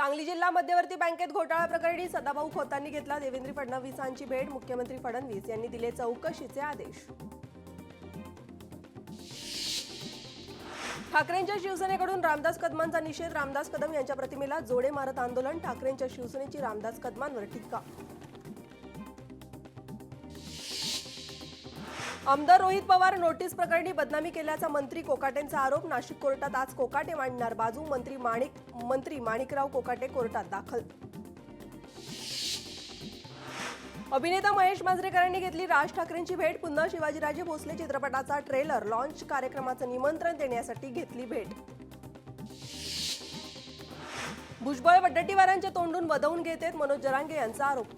सांगली जिल्हा मध्यवर्ती बँकेत घोटाळा प्रकरणी सदाभाऊ खोतांनी घेतला देवेंद्र फडणवीसांची भेट। मुख्यमंत्री फडणवीस यांनी दिले चौकशीचे आदेश। ठाकरेंच्या शिवसेनेकडून रामदास कदमांचा निषेध। रामदास कदम यांच्या प्रतिमेला जोडे मारत आंदोलन। ठाकरेंच्या शिवसेनेची रामदास कदमांवर टीका। आमदार रोहित पवार नोटीस प्रकरणी बदनामी केल्याचा मंत्री कोकाटेंचा आरोप। नाशिक कोर्टात आज कोकाटे मांडणार बाजू। मंत्री माणिकराव कोकाटे कोर्टात दाखल। अभिनेता महेश मांजरेकरांनी घेतली राज ठाकरेंची भेट। पुन्हा शिवाजीराजे भोसले चित्रपटाचा ट्रेलर लॉन्च कार्यक्रमाचं निमंत्रण देण्यासाठी घेतली भेट। भुजबळ वड्डेट्टीवारांच्या तोंडून वदवून घेतेत मनोज जरांगे यांचा आरोप।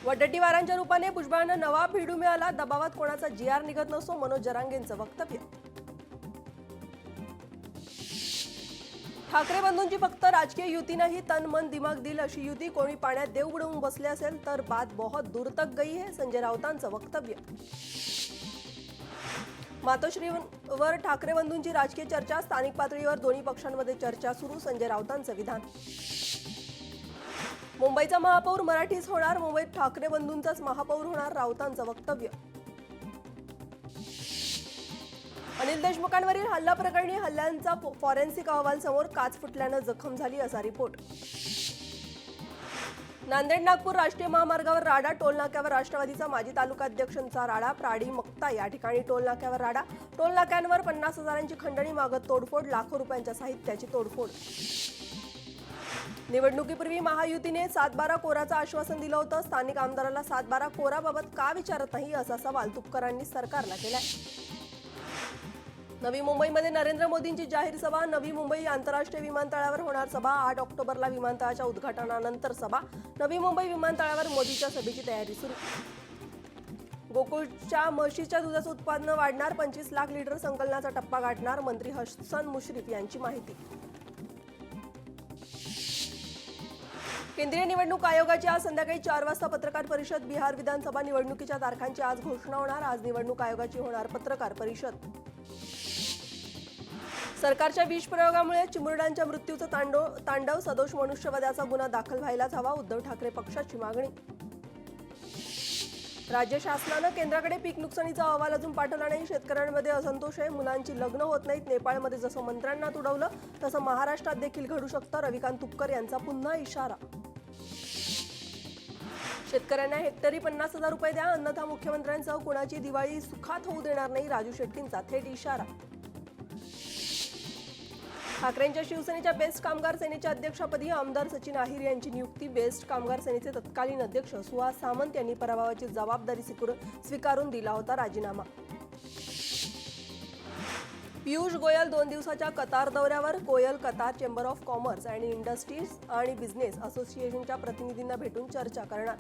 वड्डेट्टीवारांच्या रूपाने भुजबळांना नवा भिडू मिळाला। दबावात कोणाचा जीआर निघत नसतो मनोज जरांगेंचं वक्तव्य। ठाकरे बंधूंची फक्त राजकीय युती नाही तन मन दिमाग दिल अशी युती। कोणी पाण्यात देव बुडवून बसले असेल तर बात बहुत दूर तक गई है संजय राऊतांचं वक्तव्य। मातोश्रीवर ठाकरे बंधूंची राजकीय चर्चा। स्थानिक पातळीवर दोन्ही पक्षांमध्ये चर्चा सुरू। संजय राऊतांचं विधान। मुंबईचा महापौर मराठीच होणार। मुंबईत ठाकरे बंधूंचाच महापौर होणार राऊतांचं वक्तव्य। अनिल देशमुखांवरील हल्ला प्रकरणी हल्ल्यांचा फॉरेन्सिक अहवाल समोर। काच फुटल्यानं जखम झाली असा रिपोर्ट। नांदेड नागपूर राष्ट्रीय महामार्गावर राडा। टोलनाक्यावर राष्ट्रवादीचा माजी तालुकाध्यक्षांचा राडा। प्राडी मक्ता या ठिकाणी टोलनाक्यावर राडा। टोलनाक्यांवर 50,000ची खंडणी मागत तोडफोड। लाखो रुपयांच्या साहित्याची तोडफोड। निवडणुकीपूर्वी महायुतीने 7-12 कोराचं आश्वासन दिलं होतं। स्थानिक आमदाराला 7-12 कोराबाबत का विचारत नाही असा सवाल तुपकरांनी सरकारला केलाय। नवी मुंबईमध्ये नरेंद्र मोदींची जाहीर सभा। नवी मुंबई आंतरराष्ट्रीय विमानतळावर होणार सभा। 8 ऑक्टोबरला विमानतळाच्या उद्घाटनानंतर सभा। नवी मुंबई विमानतळावर मोदीच्या सभेची तयारी सुरू। गोकुळच्या म्हशीच्या दुधाचं उत्पादन वाढणार। 25 लाख लिटर संकलनाचा टप्पा गाठणार। मंत्री हसन मुश्रीफ यांची माहिती। केंद्रीय निवडणूक आयोगाची आज संध्याकाळी 4 वाजता पत्रकार परिषद। बिहार विधानसभा निवडणुकीच्या तारखांची आज घोषणा होणार। आज निवडणूक आयोगाची होणार पत्रकार परिषद। सरकारच्या विष प्रयोगामुळे चिमुरड्यांच्या मृत्यूचं तांडव। सदोष मनुष्यवधाचा गुन्हा दाखल व्हायलाच हवा उद्धव ठाकरे पक्षाची मागणी। राज्य शासनानं केंद्राकडे पीक नुकसानीचा अहवाल अजून पाठवला नाही। शेतकऱ्यांमध्ये असंतोष आहे। मुलांची लग्न होत नाहीत। नेपाळमध्ये जसं मंत्र्यांना तुडवलं तसं महाराष्ट्रात देखील घडू शकतं। रविकांत तुपकर यांचा पुन्हा इशारा। शेतकऱ्यांना हेक्टरी 50,000 रुपये द्या अन्यथा मुख्यमंत्र्यांसह कुणाची दिवाळी सुखात होऊ देणार नाही। राजू शेट्टींचा थेट इशारा। ठाकरेंच्या शिवसेनेच्या बेस्ट कामगार सेनेच्या अध्यक्षपदी आमदार सचिन अहिर यांची नियुक्ती। बेस्ट कामगार सेनेचे तत्कालीन अध्यक्ष सुहास सामंत यांनी पराभवाची जबाबदारी स्वीकारून दिला होता राजीनामा। पियुष गोयल 2 दिवसाच्या कतार दौऱ्यावर। Goyal Qatar chamber of commerce and industries आणि बिझनेस असोसिएशनच्या प्रतिनिधींना भेटून चर्चा करणार।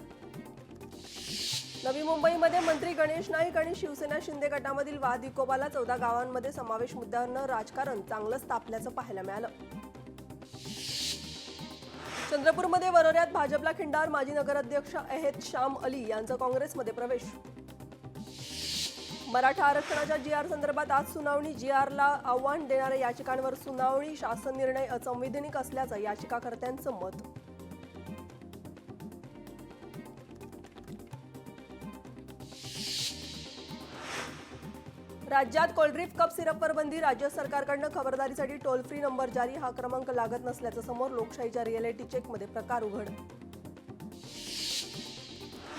नवी मुंबईमध्ये मंत्री गणेश नाईक आणि शिवसेना शिंदे गटामधील वाद विकोपाला 14 गावांमध्ये समावेश मुद्द्यांवर राजकारण चांगलंच तापल्याचं पाहायला मिळालं। चंद्रपूरमध्ये वरोऱ्यात भाजपला खिंडार। माजी नगराध्यक्ष अहेद शाम अली यांचा काँग्रेसमध्ये प्रवेश। मराठा आरक्षणाच्या जीआर संदर्भात आज सुनावणी। जीआरला आव्हान देणाऱ्या याचिकांवर सुनावणी। शासन निर्णय असंवैधानिक असल्याचं याचिकाकर्त्यांचं मत। राज्यात कोल्ड्रिप कप सिरपवर बंदी। राज्य सरकारकडून खबरदारीसाठी टोल फ्री नंबर जारी। हा क्रमांक लागत नसल्याचं समोर। लोकशाहीच्या रिअलिटी चेकमध्ये प्रकार उघड।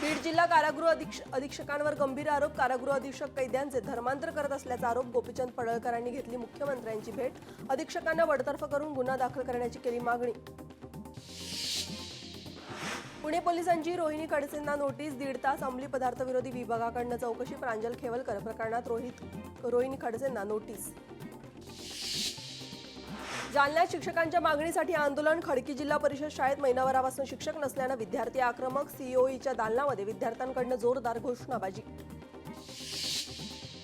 बीड जिल्हा कारागृह अधीक्षकांवर गंभीर आरोप। कारागृह अधीक्षक कैद्यांचे धर्मांतर करत असल्याचा आरोप। गोपीचंद पडळकरांनी घेतली मुख्यमंत्र्यांची भेट। अधीक्षकांना बडतर्फ करून गुन्हा दाखल करण्याची केली मागणी। पुणे पोलिसांची रोहिणी खडसेंना नोटीस। 1.5 तास अंमली पदार्थ विरोधी विभागाकडून चौकशी। प्रांजल खेवलकर प्रकरणात रोहिणी खडसेंना नोटीस। जालन्यात शिक्षकांच्या मागणीसाठी आंदोलन। खडकी जिल्हा परिषद शाळेत महिनाभरापासून शिक्षक नसल्यानं विद्यार्थी आक्रमक। सीओईच्या दालनामध्ये विद्यार्थ्यांकडून जोरदार घोषणाबाजी।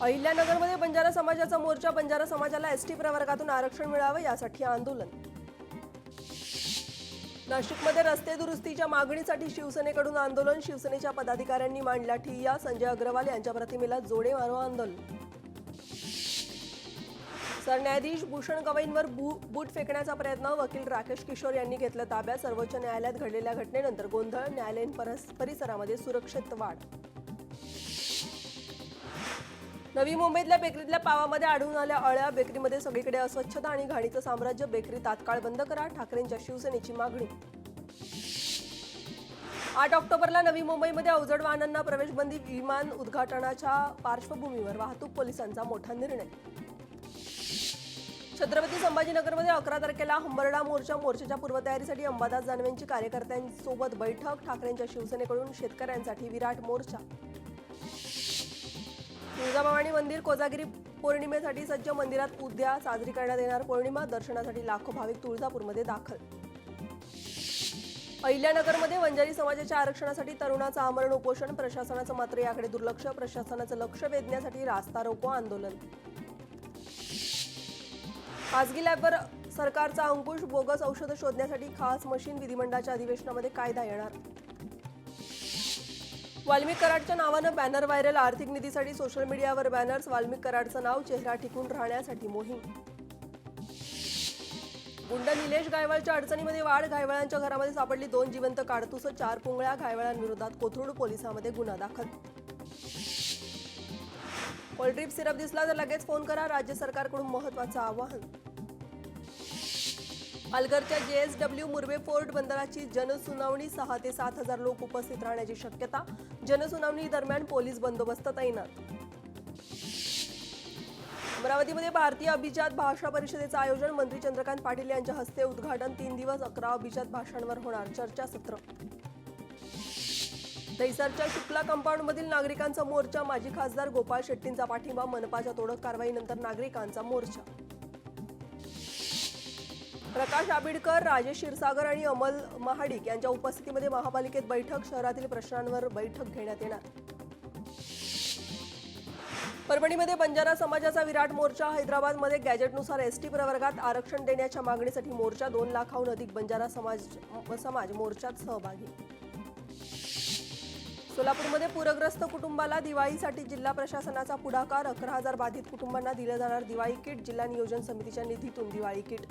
अहिल्यानगरमध्ये बंजारा समाजाचा मोर्चा। बंजारा समाजाला एसटी प्रवर्गातून आरक्षण मिळावं यासाठी आंदोलन। नाशिकमध्ये रस्ते दुरुस्तीच्या मागणीसाठी शिवसेनेकडून आंदोलन। शिवसेनेच्या पदाधिकाऱ्यांनी मांडला ठिय्या। संजय अग्रवाल यांच्या प्रतिमेला जोडे मारो आंदोलन। सरन्यायाधीश भूषण गवईंवर बूट फेकण्याचा प्रयत्न वकील राकेश किशोर यांनी घेतला ताब्यात. सर्वोच्च न्यायालयात घडलेल्या घटनेनंतर गोंधळ, न्यायालयीन परिसरामध्ये सुरक्षेत वाढ. नवी मुंबईतल्या बेकरीतल्या पावामध्ये आढळून आल्या अळ्या. बेकरीमध्ये सगळीकडे अस्वच्छता आणि घाणीचं साम्राज्य. बेकरी तात्काळ बंद करा, ठाकरेंच्या शिवसेनेची मागणी. 8 ऑक्टोबरला नवी मुंबईमध्ये अवजड वाहनांना प्रवेशबंदी. विमान उद्घाटनाच्या पार्श्वभूमीवर वाहतूक पोलिसांचा मोठा निर्णय. छत्रपती संभाजीनगरमध्ये 11 तारखेला हंबरडा मोर्चा. मोर्चाच्या पूर्वतयारीसाठी अंबादास दानवेंची कार्यकर्त्यांसोबत बैठक. ठाकरेंच्या शिवसेनेकडून शेतकऱ्यांसाठी विराट मोर्चा. तुळजाभवानी मंदिर कोजागिरी पौर्णिमेसाठी सज्ज. मंदिरात उद्या साजरी करण्यात येणार पौर्णिमा. दर्शनासाठी लाखो भाविक तुळजापूरमध्ये दाखल. अहिल्यानगरमध्ये वंजारी समाजाच्या आरक्षणासाठी तरुणाचं आमरण उपोषण. प्रशासनाचं मात्र याकडे दुर्लक्ष. प्रशासनाचं लक्ष वेधण्यासाठी रास्ता रोको आंदोलन. खासगी लॅबवर सरकारचा अंकुश. बोगस औषधं शोधण्यासाठी खास मशीन. विधिमंडळाच्या अधिवेशनामध्ये कायदा येणार. वाल्मिक कराडच्या नावानं बॅनर व्हायरल. आर्थिक निधीसाठी सोशल मीडियावर बॅनर्स. वाल्मिक कराडचं नाव चेहरा टिकून राहण्यासाठी मोहीम. गुंड निलेश गायवाळच्या अडचणीमध्ये वाढ. गायवाळांच्या घरामध्ये सापडली 2 जिवंत काडतुसं. 4 पुंगळ्या. गायवाळांविरोधात कोथरूड पोलिसांमध्ये गुन्हा दाखल. कोल्ड्रिप सिरप दिसला तर लगेच फोन करा. राज्य सरकारकडून महत्त्वाचं आवाहन. पालघरच्या JSW मुर्बे फोर्ट बंदराची जनसुनावणी. 6 ते 7 हजार लोक उपस्थित राहण्याची शक्यता. जनसुनावणी दरम्यान पोलीस बंदोबस्त तैनात. अमरावतीमध्ये भारतीय अभिजात भाषा परिषदेचं आयोजन. मंत्री चंद्रकांत पाटील यांच्या हस्ते उद्घाटन. 3 दिवस 11 अभिजात भाषांवर होणार चर्चासत्र. दहिसरच्या शुक्ला कंपाऊंडमधील नागरिकांचा मोर्चा. माजी खासदार गोपाळ शेट्टींचा पाठिंबा. मनपाच्या तोडक कारवाईनंतर नागरिकांचा मोर्चा. प्रकाश आबिडकर, राजेश क्षीरसागर आणि अमल महाडिक यांच्या उपस्थितीमध्ये महापालिकेत बैठक. शहरातील प्रश्नांवर बैठक घेण्यात येणार. परभणीमध्ये बंजारा समाजाचा विराट मोर्चा. हैदराबादमध्ये गॅजेटनुसार ST प्रवर्गात आरक्षण देण्याच्या मागणीसाठी मोर्चा. 2 लाखाहून अधिक बंजारा समाज मोर्चात सहभागी. सोलापूरमध्ये पूरग्रस्त कुटुंबाला दिवाळीसाठी जिल्हा प्रशासनाचा पुढाकार. 11,000 बाधित कुटुंबांना दिलं जाणार दिवाळी किट. जिल्हा नियोजन समितीच्या निधीतून दिवाळी किट.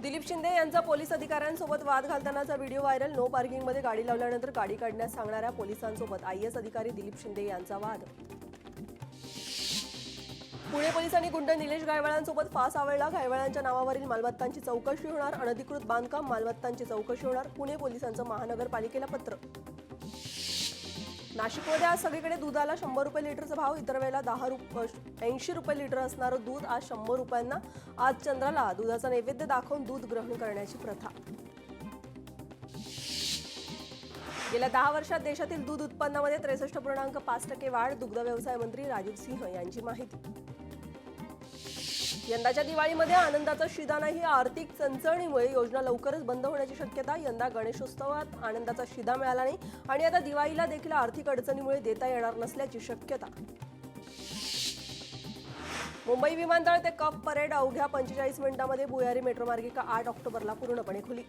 दिलीप शिंदे यांचा पोलीस अधिकाऱ्यांसोबत वाद घालतानाचा व्हिडिओ व्हायरल. नो पार्किंगमध्ये गाडी लावल्यानंतर गाडी काढण्यास सांगणाऱ्या पोलिसांसोबत IAS अधिकारी दिलीप शिंदे यांचा वाद. पुणे पोलिसांनी गुंड निलेश गायवाळांसोबत फास आवळला. गायवाळांच्या नावावरील मालमत्तांची चौकशी होणार. अनधिकृत बांधकाम मालमत्तांची चौकशी होणार. पुणे पोलिसांचं महानगरपालिकेला पत्र. नाशिकमध्ये आज सगळीकडे दुधाला 100 रुपये लिटरचा भाव. इतर वेळेला 80 रुपये लिटर असणारं दूध आज 100 रुपयांना. आज चंद्राला दुधाचा नैवेद्य दाखवून दूध ग्रहण करण्याची प्रथा. गेल्या 10 वर्षात देशातील दूध उत्पन्नामध्ये 63.5% वाढ. दुग्ध व्यवसाय मंत्री राजीव सिंह यांची माहिती. यंदाच्या दिवाळीमध्ये आनंदाचा शिदा नाही. आर्थिक चणचणीमुळे योजना लवकरच बंद होण्याची शक्यता. यंदा गणेशोत्सवात आनंदाचा शिदा मिळाला नाही आणि आता दिवाळीला देखील आर्थिक अडचणीमुळे देता येणार नसल्याची शक्यता. मुंबई विमानतळ ते कप परेड अवघ्या 45 मिनिटांमध्ये. भुयारी मेट्रो मार्गिका 8 ऑक्टोबरला पूर्णपणे खुली.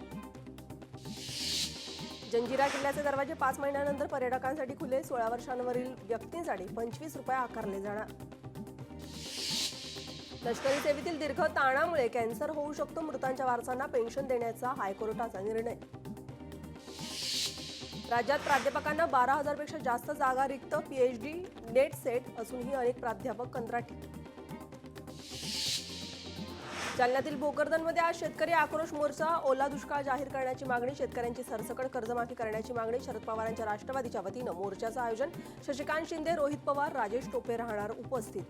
जंजिरा किल्ल्याचे दरवाजे 5 महिन्यानंतर पर्यटकांसाठी खुले. 16 वर्षांवरील व्यक्तींसाठी 25 रुपये आकारले जाणार. लष्करी सेवेतील दीर्घ ताणामुळे कॅन्सर होऊ शकतो. मृतांच्या वारसांना पेन्शन देण्याचा हायकोर्टाचा निर्णय. राज्यात प्राध्यापकांना 12,000 पेक्षा जास्त जागा रिक्त. PhD नेट सेट असूनही अनेक प्राध्यापक कंत्राटी. जालन्यातील भोकरदनमध्ये आज शेतकरी आक्रोश मोर्चा. ओला दुष्काळ जाहीर करण्याची मागणी. शेतकऱ्यांची सरसकट कर्जमाफी करण्याची मागणी. शरद पवारांच्या राष्ट्रवादीच्या वतीनं मोर्चाचं आयोजन. शशिकांत शिंदे, रोहित पवार, राजेश टोपे राहणार उपस्थित.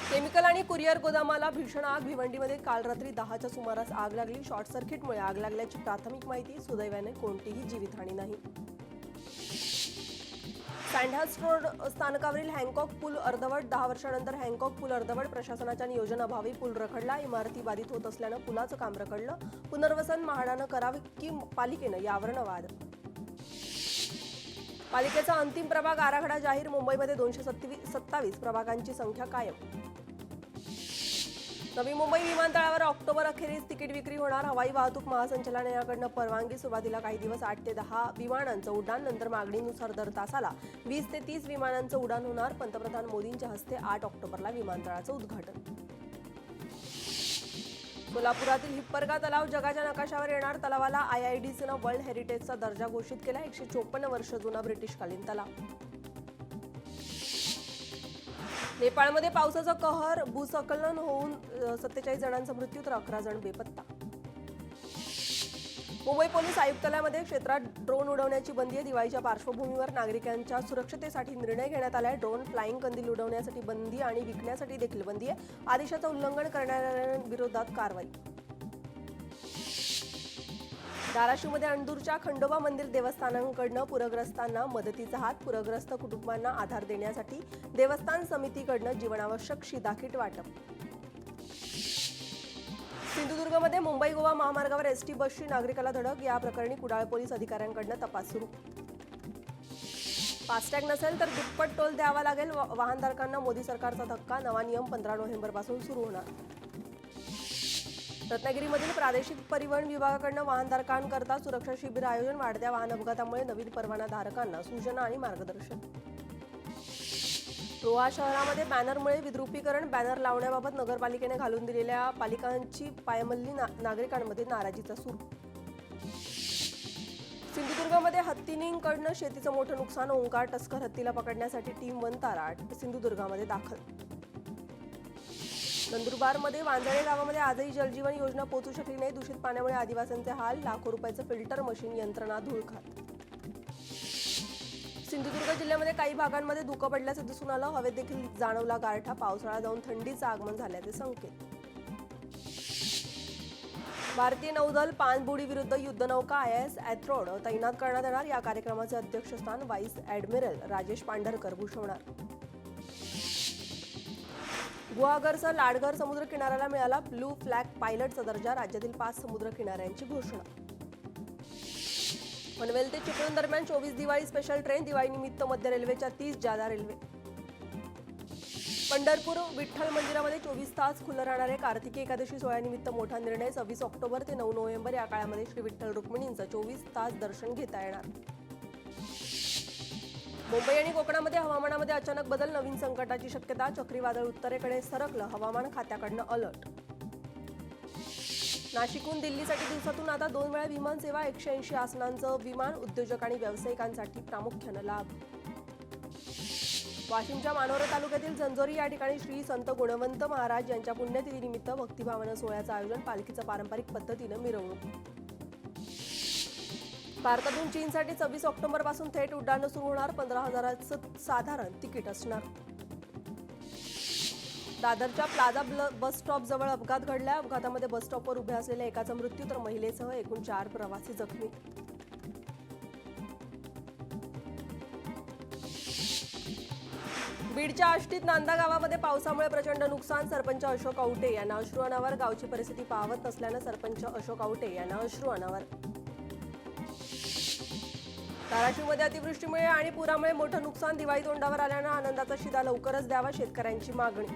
केमिकल आणि कुरिअर गोदामाला भीषण आग. भिवंडीमध्ये काल रात्री 10च्या सुमारास आग लागली. शॉर्ट सर्किटमुळे आग लागल्याची प्राथमिक माहिती. सुदैवाने कोणतीही जीवितहानी नाही. सँडहर्स्ट रोड स्थानकावरील हँकॉक पूल अर्धवट. 10 वर्षांनंतर हँकॉक पूल अर्धवट. प्रशासनाच्या नियोजनाभावी पूल रखडला. इमारती बाधित होत असल्यानं पुलाचं काम रखडलं. पुनर्वसन म्हाडानं करावे की पालिकेनं, यावरनं वाद. पालिकेचा अंतिम प्रभाग आराखडा जाहीर. मुंबईमध्ये 227 प्रभागांची संख्या कायम. नवी मुंबई विमानतळावर ऑक्टोबर अखेरीस तिकीट विक्री होणार. हवाई वाहतूक महासंचालनालयाकडून परवानगी. सुरुवातीला काही दिवस 8 ते 10 विमानांचं उड्डाण, नंतर मागणीनुसार दर तासाला 20 ते 30 विमानांचं उड्डाण होणार. पंतप्रधान मोदींच्या हस्ते 8 ऑक्टोबरला विमानतळाचं उद्घाटन. सोलापुरातील हिप्परगा तलाव जगाच्या नकाशावर येणार. तलावाला IIDCनं वर्ल्ड हेरिटेजचा दर्जा घोषित केला. 154 वर्ष जुना ब्रिटिशकालीन तलाव. नेपाळमध्ये पावसाचा कहर. भूस्खलन होऊन 47 जणांचा मृत्यू तर 11 जण बेपत्ता. मुंबई पोलीस आयुक्तालयामध्ये क्षेत्रात ड्रोन उडवण्याची बंदी आहे. दिवाळीच्या पार्श्वभूमीवर नागरिकांच्या सुरक्षतेसाठी निर्णय घेण्यात आला आहे. ड्रोन फ्लाईंग कंदील उडवण्यासाठी बंदी आणि विकण्यासाठी देखील बंदी आहे. आदेशाचं उल्लंघन करणाऱ्यांविरोधात कारवाई. धाराशिवमध्ये अणदूरच्या खंडोबा मंदिर देवस्थानांकडनं पूरग्रस्तांना मदतीचा हात. पूरग्रस्त कुटुंबांना आधार देण्यासाठी देवस्थान समितीकडनं जीवनावश्यक शिधा किट वाटप. सिंधुदुर्गमध्ये मुंबई गोवा महामार्गावर ST बसची नागरिकाला धडक. या प्रकरणी कुडाळ पोलीस अधिकाऱ्यांकडनं तपास सुरू. फास्टॅग नसेल तर दुप्पट टोल द्यावा लागेल. वाहनधारकांना मोदी सरकारचा धक्का. नवा नियम 15 नोव्हेंबरपासून सुरू होणार. रत्नागिरीमधील प्रादेशिक परिवहन विभागाकडून वाहनधारकांकरता सुरक्षा शिबिर आयोजन. वाढत्या वाहन अपघातामुळे नवीन परवानाधारकांना सूचना आणि मार्गदर्शन. रोहा शहरामध्ये बॅनरमुळे विद्रुपीकरण. बॅनर लावण्याबाबत नगरपालिकेने घालून दिलेल्या पालिकांची पायमल्ली. नागरिकांमध्ये नाराजीचा सूर. सिंधुदुर्गमध्ये हत्तींकडनं शेतीचं मोठं नुकसान. ओंकार टस्कर हत्तीला पकडण्यासाठी टीम वनतारा सिंधुदुर्गामध्ये दाखल. नंदुरबारमध्ये वांजळे गावामध्ये आजही जलजीवन योजना पोहोचू शकली नाही. दूषित पाण्यामुळे आदिवासींचे हाल. लाखो रुपयाचं फिल्टर मशीन यंत्रणा धुळखात. सिंधुदुर्ग जिल्ह्यामध्ये काही भागांमध्ये धुकं पडल्याचं दिसून आलं. हवेत देखील जाणवला गारठा. पावसाळा जाऊन थंडीचं आगमन झाल्याचे संकेत. भारतीय नौदल पाणबुडी विरुद्ध युद्धनौका INS ॲथ्रोड तैनात करण्यात येणार. या कार्यक्रमाचे अध्यक्षस्थान व्हाईस ॲडमिरल राजेश पांढरकर भूषवणार. गुहागरसह लाडघर समुद्र किनाऱ्याला मिळाला ब्लू फ्लॅग पायलटचा दर्जा. राज्यातील 5 समुद्र किनाऱ्यांची घोषणा. पनवेल ते चिपळूण दरम्यान 24 दिवाळी स्पेशल ट्रेन. दिवाळीनिमित्त मध्य रेल्वेच्या 30 जादा रेल्वे. पंढरपूर विठ्ठल मंदिरामध्ये 24 तास खुलं राहणार आहे. कार्तिकी एकादशी सोहळ्यानिमित्त मोठा निर्णय. 26 ऑक्टोबर ते 9 नोव्हेंबर या काळामध्ये श्री विठ्ठल रुक्मिणींचं 24 तास दर्शन घेता येणार. मुंबई आणि कोकणामध्ये हवामानामध्ये अचानक बदल. नवीन संकटाची शक्यता. चक्रीवादळ उत्तरेकडे सरकलं. हवामान खात्याकडनं अलर्ट. नाशिकहून दिल्लीसाठी दिवसातून आता 2 वेळा विमान सेवा. 180 आसनांचं विमान. उद्योजक आणि व्यावसायिकांसाठी प्रामुख्यानं लाभ. वाशिमच्या मानोरा तालुक्यातील जंजोरी या ठिकाणी श्री संत गुणवंत महाराज यांच्या पुण्यतिथीनिमित्त भक्तिभावानं सोहळ्याचं आयोजन. पालखीचं पारंपरिक पद्धतीनं मिरवणूक. भारतातून चीनसाठी 26 ऑक्टोबरपासून थेट उड्डाणं सुरू होणार. 15,000चं साधारण तिकीट असणार. दादरच्या प्लाझा बस स्टॉप जवळ अपघात घडला. अपघातामध्ये बस स्टॉपवर उभ्या असलेल्या एकाचा मृत्यू तर महिलेसह एकूण 4 प्रवासी जखमी. बीडच्या आष्टीत नांदा गावामध्ये पावसामुळे प्रचंड नुकसान. सरपंच अशोक आवटे यांना अश्रू अनावर. गावची परिस्थिती पाहवत नसल्यानं सरपंच अशोक आवटे यांना अश्रू अनावर. धाराशिवमध्ये अतिवृष्टीमुळे आणि पुरामुळे मोठं नुकसान. दिवाळी तोंडावर आल्यानं आनंदाचा शिधा लवकरच द्यावा. शेतकऱ्यांची मागणी.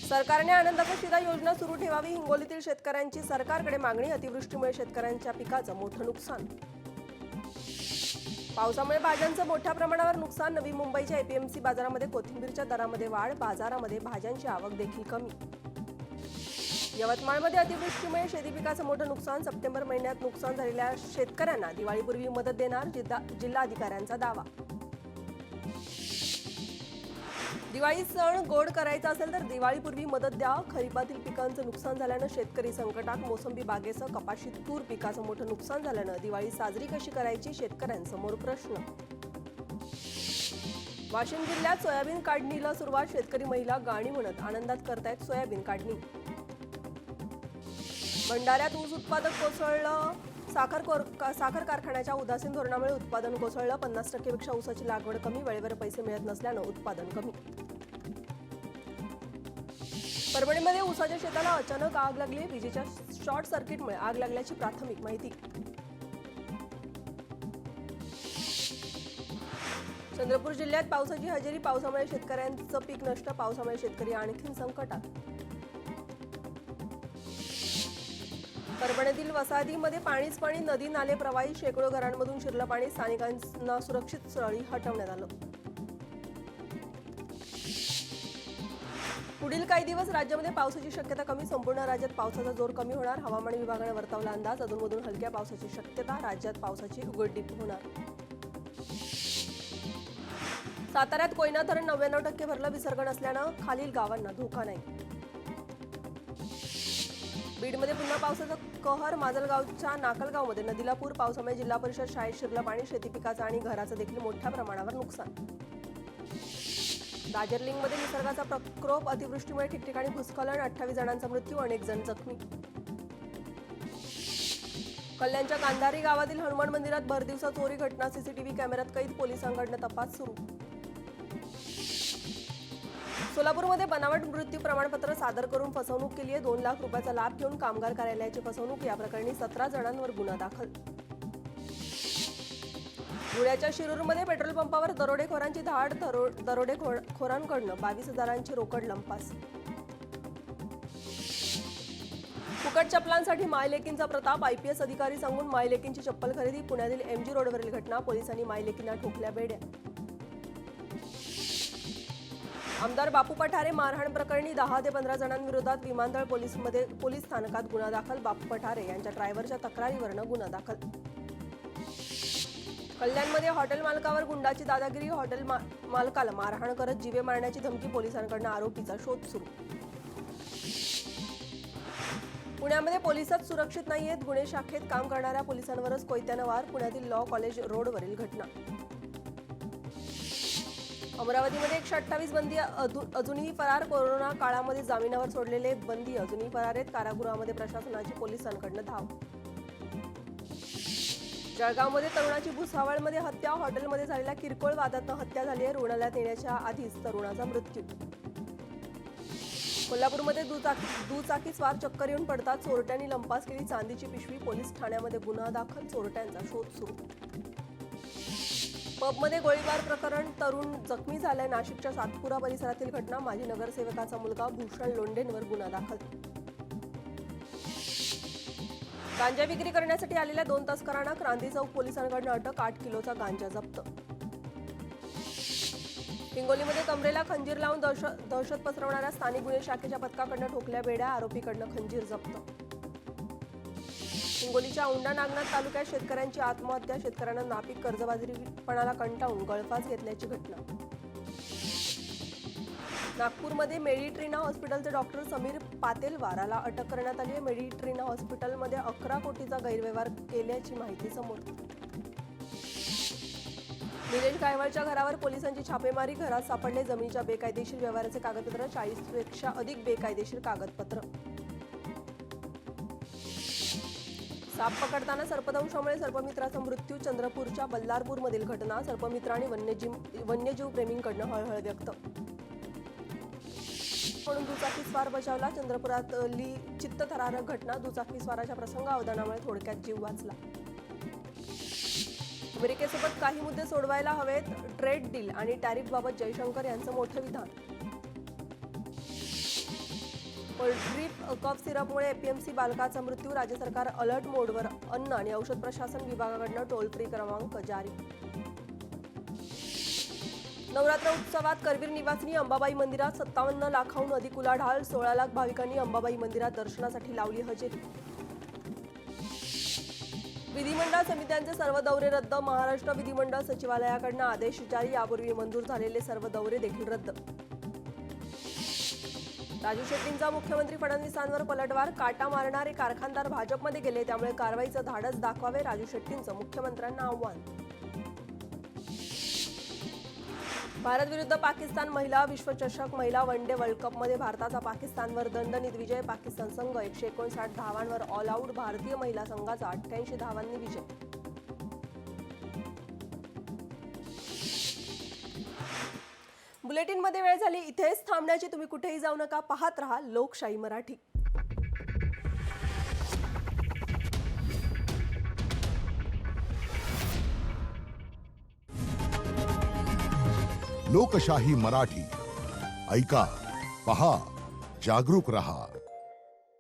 सरकारने आनंदाचा शिधा योजना सुरू ठेवावी. हिंगोलीतील शेतकऱ्यांची सरकारकडे मागणी. अतिवृष्टीमुळे शेतकऱ्यांच्या पिकाचं मोठं नुकसान. पावसामुळे भाज्यांचं मोठ्या प्रमाणावर नुकसान. नवी मुंबईच्या APMC बाजारामध्ये कोथिंबीरच्या दरामध्ये वाढ. बाजारामध्ये भाज्यांची आवक देखील कमी. यवतमाळमध्ये अतिवृष्टीमुळे शेती पिकाचं मोठं नुकसान. सप्टेंबर महिन्यात नुकसान झालेल्या शेतकऱ्यांना दिवाळीपूर्वी मदत देणार. जिल्हाधिकाऱ्यांचा दावा. दिवाळी सण गोड करायचा असेल तर दिवाळीपूर्वी मदत द्या. खरीपातील पिकांचं नुकसान झाल्यानं शेतकरी संकटात. मोसंबी बागेसह कपाशीत तूर पिकाचं मोठं नुकसान झाल्यानं दिवाळी साजरी कशी करायची शेतकऱ्यांसमोर प्रश्न. वाशिम जिल्ह्यात सोयाबीन काढणीला सुरुवात. शेतकरी महिला गाणी म्हणत आनंदात करतायत सोयाबीन काढणी. भंडाऱ्यात ऊस उत्पादक कोसळलं. साखर कारखान्याच्या उदासीन धोरणामुळे उत्पादन कोसळलं. 50% ऊसाची लागवड कमी. वेळेवर पैसे मिळत नसल्यानं उत्पादन कमी. परभणीमध्ये ऊसाच्या शेताला अचानक आग लागली. विजेच्या शॉर्ट सर्किटमुळे आग लागल्याची प्राथमिक माहिती. चंद्रपूर जिल्ह्यात पावसाची हजेरी, पावसामुळे शेतकऱ्यांचं पीक नष्ट, पावसामुळे शेतकरी आणखीन संकटात। परभणीतील वसाहतीमध्ये पाणीच पाणी, नदी नाले प्रवाही, शेकडो घरांमधून शिरलं पाणी, स्थानिकांना सुरक्षित स्थळी हटवण्यात आलं। पुढील काही दिवस राज्यामध्ये पावसाची शक्यता कमी, संपूर्ण राज्यात पावसाचा जोर कमी होणार, हवामान विभागाने वर्तवला अंदाज, अधूनमधून हलक्या पावसाची शक्यता, राज्यात पावसाची उघडडीप होणार। साताऱ्यात कोयना धरण 99% भरलं, विसर्ग नसल्यानं खालील गावांना धोका नाही। बीडमध्ये पुन्हा पावसाचा कहर, माजलगावच्या नाकलगावमध्ये नदीला पूर, पावसामुळे जिल्हा परिषद शाळेत शिरलं पाणी, शेती पिकाचं आणि घराचं देखील मोठ्या प्रमाणावर नुकसान। दार्जिलिंगमध्ये निसर्गाचा प्रकोप, अतिवृष्टीमुळे ठिकठिकाणी भूस्खलन, 28 जणांचा मृत्यू, अनेक जण जखमी। कल्याणच्या गांधारी गावातील हनुमान मंदिरात भरदिवसा चोरी घटना, सीसीटीव्ही कॅमेऱ्यात कैद, पोलिसांकडून तपास सुरू। सोलापूरमध्ये बनावट मृत्यू प्रमाणपत्र सादर करून फसवणूक केली आहे, 2 लाख रुपयाचा लाभ घेऊन कामगार कार्यालयाची फसवणूक, या प्रकरणी 17 जणांवर गुन्हा दाखल। धुळ्याच्या शिरूरमध्ये पेट्रोल पंपावर दरोडेखोरांची धाड, दरोडेखोरांकडून 22,000ची रोकड लंपास। फुकट चप्पलांसाठी मायलेकींचा प्रताप, IPS अधिकारी सांगून मायलेकींची चप्पल खरेदी, पुण्यातील MG रोडवरील घटना, पोलिसांनी मायलेकींना ठोकल्या बेड्या। आमदार बापू पठारे मारहाण प्रकरणी 10 ते 15 जणांविरोधात विमानतळ पोलीस स्थानकात गुन्हा दाखल, बापू पठारे यांच्या ड्रायव्हरच्या तक्रारीवरून गुन्हा दाखल। कल्याणमध्ये हॉटेल मालकावर गुंडाची दादागिरी, हॉटेल मालकाला मारहाण करत जीवे मारण्याची धमकी, पोलिसांकडून आरोपीचा शोध सुरू। पुण्यामध्ये पोलिसच सुरक्षित नाहीयेत, गुन्हे शाखेत काम करणाऱ्या पोलिसांवरच कोयत्यानं वार, पुण्यातील लॉ कॉलेज रोडवरील घटना। अमरावतीमध्ये 128 बंदी अजूनही फरार, कोरोना काळामध्ये जामिनावर सोडलेले बंदी अजूनही फरार आहेत, कारागृहामध्ये प्रशासनाची पोलिसांकडून धाव। जळगावमध्ये तरुणाची भुसावळमध्ये हत्या, हॉटेलमध्ये झालेल्या किरकोळ वादातून हत्या झाली आहे, रुग्णालयात येण्याच्या आधीच तरुणाचा मृत्यू। कोल्हापूरमध्ये दुचाकी स्वार चक्कर येऊन पडतात, चोरट्यांनी लंपास केली चांदीची पिशवी, पोलीस ठाण्यामध्ये गुन्हा दाखल, चोरट्यांचा शोध सुरू। पबमध्ये गोळीबार प्रकरण, तरुण जखमी झालाय, नाशिकच्या सातपुरा परिसरातील घटना, माजी नगरसेवकाचा मुलगा भूषण लोंढेंवर गुन्हा दाखल। गांजा विक्री करण्यासाठी आलेल्या 2 तस्करांना क्रांती चौक पोलिसांकडून अटक, 8 किलोचा गांजा जप्त। हिंगोलीमध्ये कमरेला खंजीर लावून दहशत पसरवणाऱ्या स्थानिक गुन्हे शाखेच्या पथकाकडून ठोकल्या बेड्या, आरोपीकडून खंजीर जप्त। हिंगोलीच्या औंढा नागनाथ तालुक्यात शेतकऱ्यांची आत्महत्या, शेतकऱ्यांना नापीक कर्जबाजारीपणाला कंटाळून गळफास घेतल्याची घटना। नागपूरमध्ये मेडिट्रिना हॉस्पिटलचे डॉक्टर समीर पातेलवाराला अटक करण्यात आली आहे, मेडिट्रिना हॉस्पिटलमध्ये 11 कोटीचा गैरव्यवहार केल्याची माहिती समोर। निलेश गायवळच्या घरावर पोलिसांची छापेमारी, घरात सापडले जमिनीच्या बेकायदेशीर व्यवहाराचे कागदपत्र, 40पेक्षा अधिक बेकायदेशीर कागदपत्र। साप पकडताना सर्पदंशामुळे सर्पमित्राचा मृत्यू, चंद्रपूरच्या बल्लारपूरमधील घटना, सर्पमित्रांनी वन्यजीव प्रेमींकडून हळहळ व्यक्त। म्हणून दुचाकी स्वार बचावला, चंद्रपुरातली चित्तथरारक घटना, दुचाकी स्वाराच्या प्रसंगावधानामुळे थोडक्यात जीव वाचला। अमेरिकेसोबत काही मुद्दे सोडवायला हवेत, ट्रेड डील आणि टॅरिफबाबत जयशंकर यांचं मोठं विधान। पोल्ट्री कफ सिरपमुळे APMC बालकाचा मृत्यू, राज्य सरकार अलर्ट मोडवर, अन्न आणि औषध प्रशासन विभागाकडून टोल फ्री क्रमांक जारी। नवरात्र उत्सवात करवीर निवासिनी अंबाबाई मंदिरात 57 लाखाहून अधिक उलाढाल, 16 लाख भाविकांनी अंबाबाई मंदिरात दर्शनासाठी लावली हजेरी। विधिमंडळ समित्यांचे सर्व दौरे रद्द, महाराष्ट्र विधिमंडळ सचिवालयाकडून आदेश जारी, यापूर्वी मंजूर झालेले सर्व दौरे देखील रद्द। राजू शेट्टींचा मुख्यमंत्री फडणवीसांवर पलटवार, काटा मारणारे कारखानदार भाजपमध्ये गेले, त्यामुळे कारवाईचं धाडस दाखवावे, राजू शेट्टींचं मुख्यमंत्र्यांना आव्हान। भारत विरुद्ध पाकिस्तान महिला विश्वचषक महिला वन डे वर्ल्ड कपमध्ये भारताचा पाकिस्तानवर दणदणीत विजय, पाकिस्तान संघ 159 धावांवर ऑल आऊट, भारतीय महिला संघाचा 88 धावांनी विजय। बुलेटिनमध्ये वेळ झाली इथेच थांबण्याची, तुम्ही कुठेही जाऊ नका, पाहत रहा लोकशाही मराठी। लोकशाही मराठी. ऐका, पहा, जागरूक रहा.